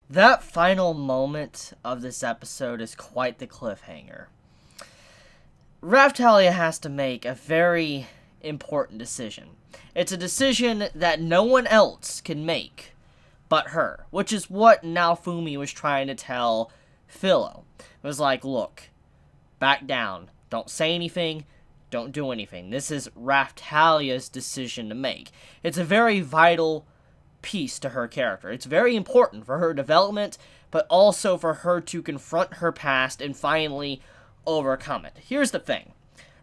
That final moment of this episode is quite the cliffhanger. Raphtalia has to make a very important decision. It's a decision that no one else can make but her, which is what Naofumi was trying to tell Philo. It was like, look, back down. Don't say anything. Don't do anything. This is Raphtalia's decision to make. It's a very vital piece to her character. It's very important for her development, but also for her to confront her past and finally overcome it. Here's the thing.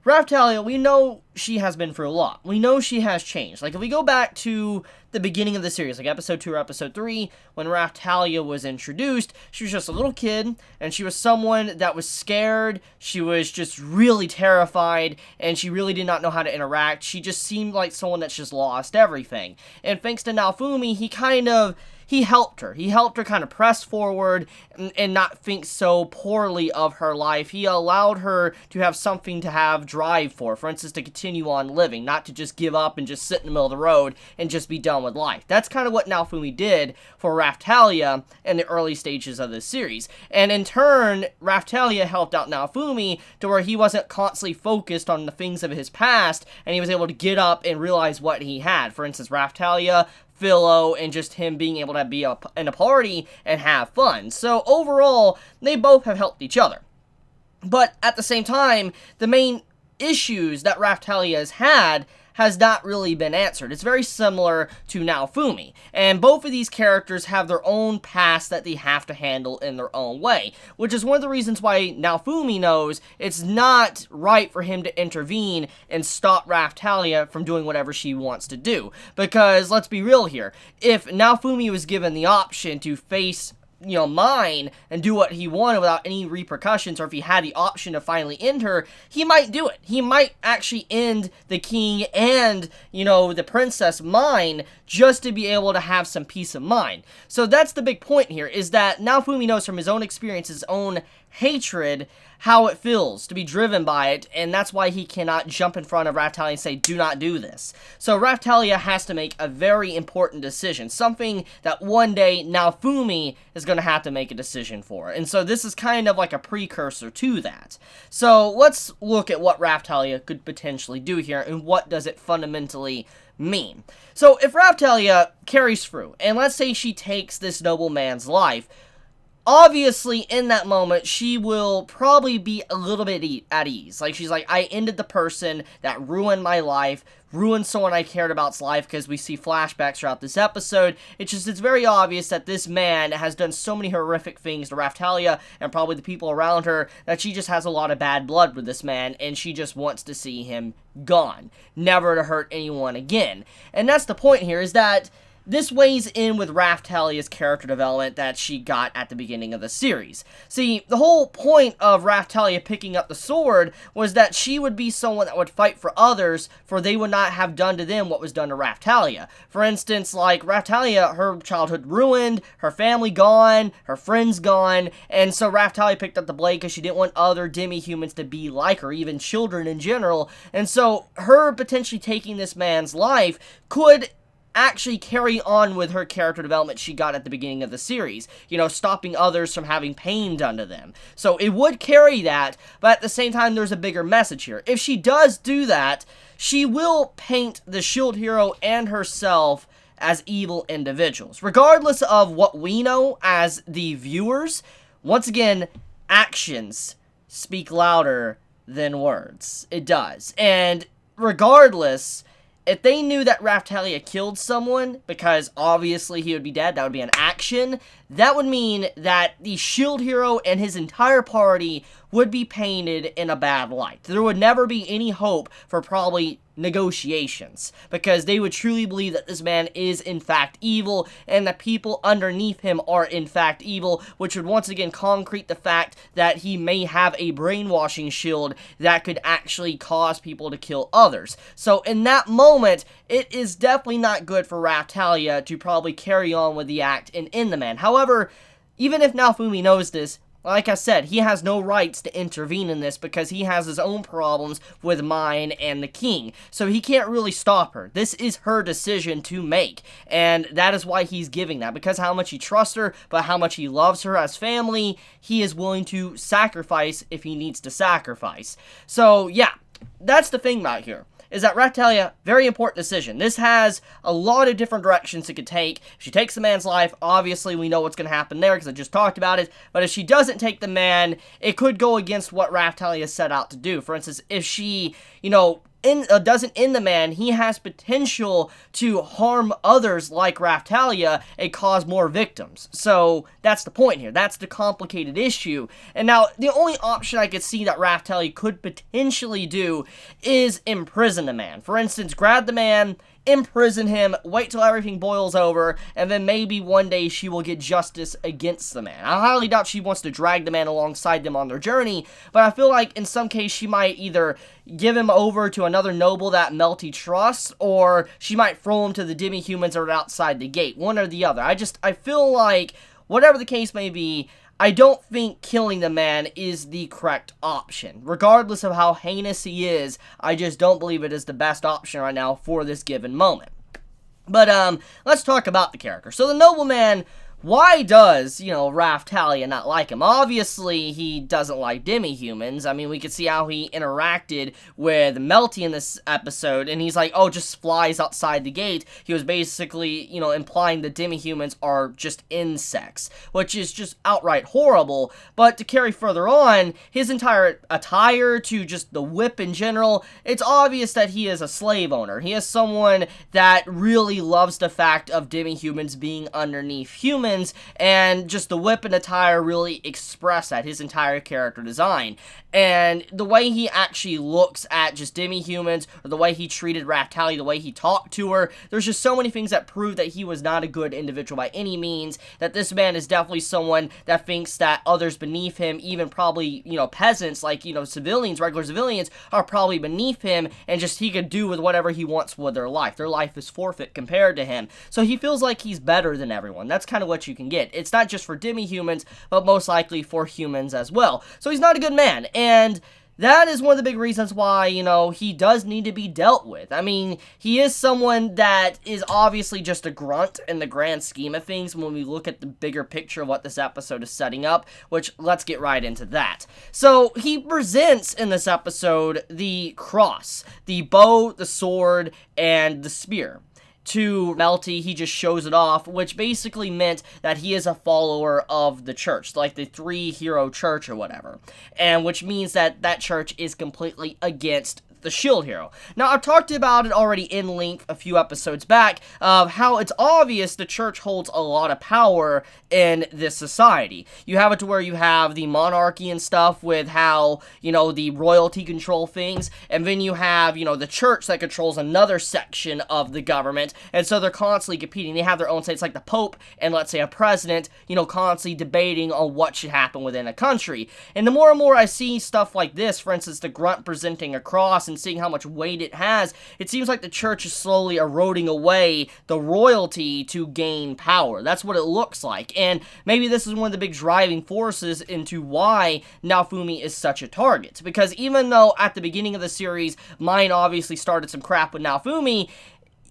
Raphtalia, we know she has been through a lot. We know she has changed. Like, if we go back to the beginning of the series, like episode 2 or episode 3, when Raphtalia was introduced, she was just a little kid, and she was someone that was scared, she was just really terrified, and she really did not know how to interact. She just seemed like someone that's just lost everything. And thanks to Naofumi, he helped her. He helped her kind of press forward and not think so poorly of her life. He allowed her to have something to have drive for instance, to continue on living, not to just give up and just sit in the middle of the road and just be done with life. That's kind of what Naofumi did for Raphtalia in the early stages of this series. And in turn, Raphtalia helped out Naofumi to where he wasn't constantly focused on the things of his past, and he was able to get up and realize what he had. For instance, Raphtalia, Philo, and just him being able to be in a party and have fun. So overall, they both have helped each other. But at the same time, the main issues that Raphtalia has had has not really been answered. It's very similar to Naofumi, and both of these characters have their own past that they have to handle in their own way, which is one of the reasons why Naofumi knows it's not right for him to intervene and stop Raphtalia from doing whatever she wants to do. Because, let's be real here, if Naofumi was given the option to face mine and do what he wanted without any repercussions, or if he had the option to finally end her, he might do it. He might actually end the king and, the princess mine just to be able to have some peace of mind. So that's the big point here, is that Naofumi knows from his own experience, his own hatred, how it feels to be driven by it, and that's why he cannot jump in front of Raphtalia and say, do not do this. So Raphtalia has to make a very important decision, something that one day Naofumi is going to have to make a decision for. And so this is kind of like a precursor to that. So let's look at what Raphtalia could potentially do here, and what does it fundamentally mean. So if Raphtalia carries through, and let's say she takes this nobleman's life, obviously, in that moment, she will probably be a little bit at ease. Like, she's like, I ended the person that ruined my life, ruined someone I cared about's life, because we see flashbacks throughout this episode. It's very obvious that this man has done so many horrific things to Raphtalia, and probably the people around her, that she just has a lot of bad blood with this man, and she just wants to see him gone. Never to hurt anyone again. And that's the point here, is that this weighs in with Raphtalia's character development that she got at the beginning of the series. See, the whole point of Raphtalia picking up the sword was that she would be someone that would fight for others, for they would not have done to them what was done to Raphtalia. For instance, like Raphtalia, her childhood ruined, her family gone, her friends gone, and so Raphtalia picked up the blade because she didn't want other demi-humans to be like her, even children in general. And so her potentially taking this man's life could actually carry on with her character development she got at the beginning of the series. Stopping others from having pain done to them. So it would carry that, but at the same time, there's a bigger message here. If she does do that, she will paint the Shield Hero and herself as evil individuals. Regardless of what we know as the viewers, once again, actions speak louder than words. It does. And regardless, if they knew that Raphtalia killed someone, because obviously he would be dead, that would be an action, that would mean that the Shield Hero and his entire party would be painted in a bad light. There would never be any hope for probably negotiations, because they would truly believe that this man is in fact evil, and the people underneath him are in fact evil, which would once again concrete the fact that he may have a brainwashing shield that could actually cause people to kill others. So in that moment, it is definitely not good for Raphtalia to probably carry on with the act and end the man. However, even if Naofumi knows this, Like I said, he has no rights to intervene in this because he has his own problems with Mine and the king. So he can't really stop her. This is her decision to make. And that is why he's giving that. Because how much he trusts her, but how much he loves her as family, he is willing to sacrifice if he needs to sacrifice. So yeah, that's the thing about here. Is that Raphtalia, very important decision. This has a lot of different directions it could take. If she takes the man's life, obviously we know what's going to happen there because I just talked about it. But if she doesn't take the man, it could go against what Raphtalia set out to do. For instance, if she, doesn't end the man, he has potential to harm others like Raphtalia and cause more victims. So that's the point here. That's the complicated issue. And now the only option I could see that Raphtalia could potentially do is imprison the man. For instance, grab the man, imprison him, wait till everything boils over, and then maybe one day she will get justice against the man. I highly doubt she wants to drag the man alongside them on their journey, but I feel like in some case she might either give him over to another noble that Melty trusts, or she might throw him to the demi-humans that are outside the gate. One or the other. I feel like, whatever the case may be, I don't think killing the man is the correct option. Regardless of how heinous he is, I just don't believe it is the best option right now for this given moment. But, let's talk about the character. So the nobleman, why does, Raphtalia not like him? Obviously, he doesn't like demi-humans. I mean, we could see how he interacted with Melty in this episode, and he's like, oh, just flies outside the gate. He was basically, implying that demi-humans are just insects, which is just outright horrible. But to carry further on, his entire attire to just the whip in general, it's obvious that he is a slave owner. He is someone that really loves the fact of demi-humans being underneath humans, and just the whip and attire really express that, his entire character design. And the way he actually looks at just demi-humans, or the way he treated Raphtalia, the way he talked to her, there's just so many things that prove that he was not a good individual by any means, that this man is definitely someone that thinks that others beneath him, even probably, peasants, like, civilians, regular civilians, are probably beneath him, and just he could do with whatever he wants with their life. Their life is forfeit compared to him. So he feels like he's better than everyone. That's kind of what you can get. It's not just for demi-humans, but most likely for humans as well. So he's not a good man, and that is one of the big reasons why, he does need to be dealt with. I mean, he is someone that is obviously just a grunt in the grand scheme of things when we look at the bigger picture of what this episode is setting up, which, let's get right into that. So, he presents in this episode the cross, the bow, the sword, and the spear. To Melty, he just shows it off, which basically meant that he is a follower of the church, like the three-hero church or whatever, and which means that that church is completely against the shield hero. Now, I've talked about it already in length a few episodes back of how it's obvious the church holds a lot of power in this society. You have it to where you have the monarchy and stuff with how, the royalty control things, and then you have, the church that controls another section of the government, and so they're constantly competing. They have their own say, it's like the Pope and, let's say, a president, constantly debating on what should happen within a country. And the more and more I see stuff like this, for instance, the grunt presenting a cross and seeing how much weight it has, it seems like the church is slowly eroding away the royalty to gain power. That's what it looks like, and maybe this is one of the big driving forces into why Naofumi is such a target, because even though at the beginning of the series, Mine obviously started some crap with Naofumi,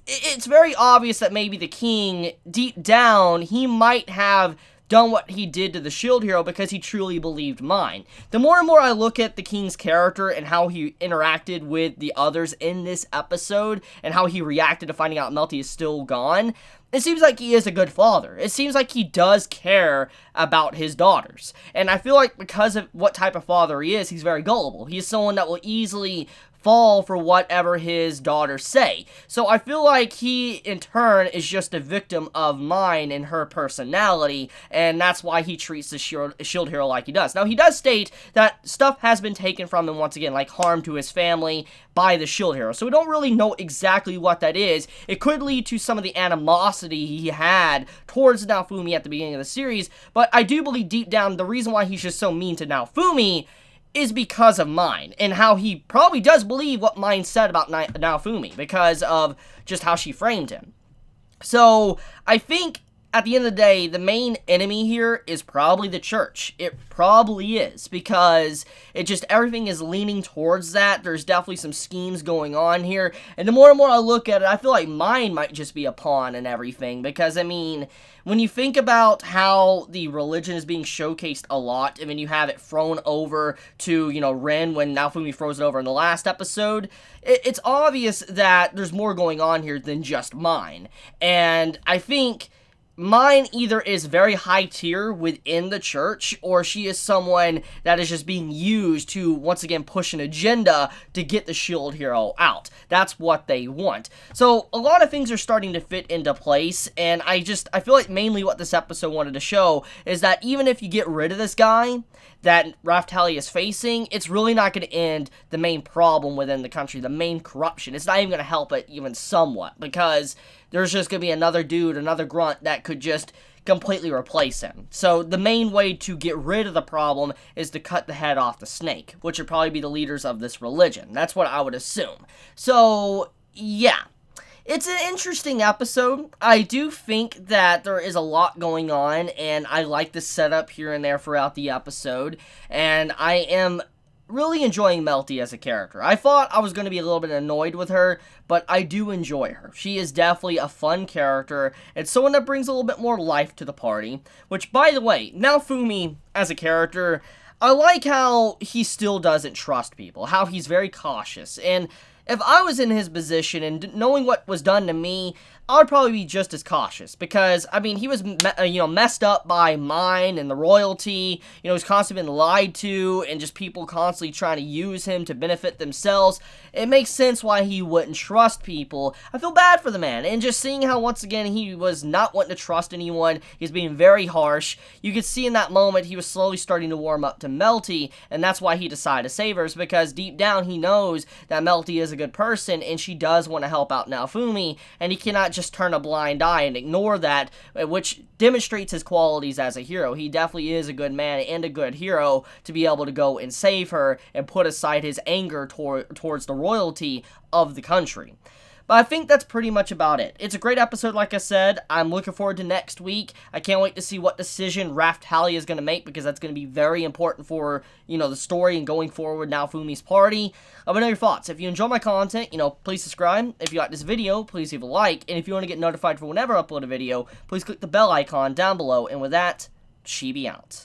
it's very obvious that maybe the king, deep down, he might have done what he did to the shield hero because he truly believed Mine. The more and more I look at the king's character and how he interacted with the others in this episode and how he reacted to finding out Melty is still gone, it seems like he is a good father. It seems like he does care about his daughters. And I feel like because of what type of father he is, he's very gullible. He's someone that will easily fall for whatever his daughters say. So I feel like he, in turn, is just a victim of Mine and her personality, and that's why he treats the shield hero like he does. Now, he does state that stuff has been taken from him, once again, like harm to his family, by the shield hero. So we don't really know exactly what that is. It could lead to some of the animosity he had towards Naofumi at the beginning of the series, but I do believe deep down the reason why he's just so mean to Naofumi is because of Mine, and how he probably does believe what Mine said about Naofumi, because of just how she framed him. So, I think at the end of the day, the main enemy here is probably the church. It probably is, because everything is leaning towards that. There's definitely some schemes going on here, and the more and more I look at it, I feel like mine might just be a pawn and everything, because, I mean, when you think about how the religion is being showcased a lot, and then you have it thrown over to, Ren when Naofumi throws it over in the last episode, it's obvious that there's more going on here than just mine, and I think mine either is very high tier within the church, or she is someone that is just being used to, once again, push an agenda to get the shield hero out. That's what they want. So, a lot of things are starting to fit into place, and I feel like mainly what this episode wanted to show is that even if you get rid of this guy that Raphtalia is facing, it's really not going to end the main problem within the country, the main corruption. It's not even going to help it even somewhat, because there's just going to be another dude, another grunt that could just completely replace him. So the main way to get rid of the problem is to cut the head off the snake, which would probably be the leaders of this religion. That's what I would assume. So, yeah. It's an interesting episode. I do think that there is a lot going on, and I like the setup here and there throughout the episode, and I am really enjoying Melty as a character. I thought I was going to be a little bit annoyed with her, but I do enjoy her. She is definitely a fun character, and someone that brings a little bit more life to the party, which, by the way, Naofumi as a character, I like how he still doesn't trust people, how he's very cautious, and if I was in his position and knowing what was done to me, I would probably be just as cautious, because, I mean, he was, messed up by mine and the royalty, he's constantly been lied to, and just people constantly trying to use him to benefit themselves. It makes sense why he wouldn't trust people. I feel bad for the man, and just seeing how, once again, he was not wanting to trust anyone, he's being very harsh. You could see in that moment he was slowly starting to warm up to Melty, and that's why he decided to save her, because deep down he knows that Melty is a good person, and she does want to help out Naofumi, and he cannot just turn a blind eye and ignore that, which demonstrates his qualities as a hero. He definitely is a good man and a good hero to be able to go and save her and put aside his anger towards the royalty of the country. But I think that's pretty much about it. It's a great episode, like I said. I'm looking forward to next week. I can't wait to see what decision Raphtalia is going to make, because that's going to be very important for, the story and going forward Naofumi's party. Let me know your thoughts. If you enjoy my content, please subscribe. If you like this video, please leave a like. And if you want to get notified for whenever I upload a video, please click the bell icon down below. And with that, Chibi out.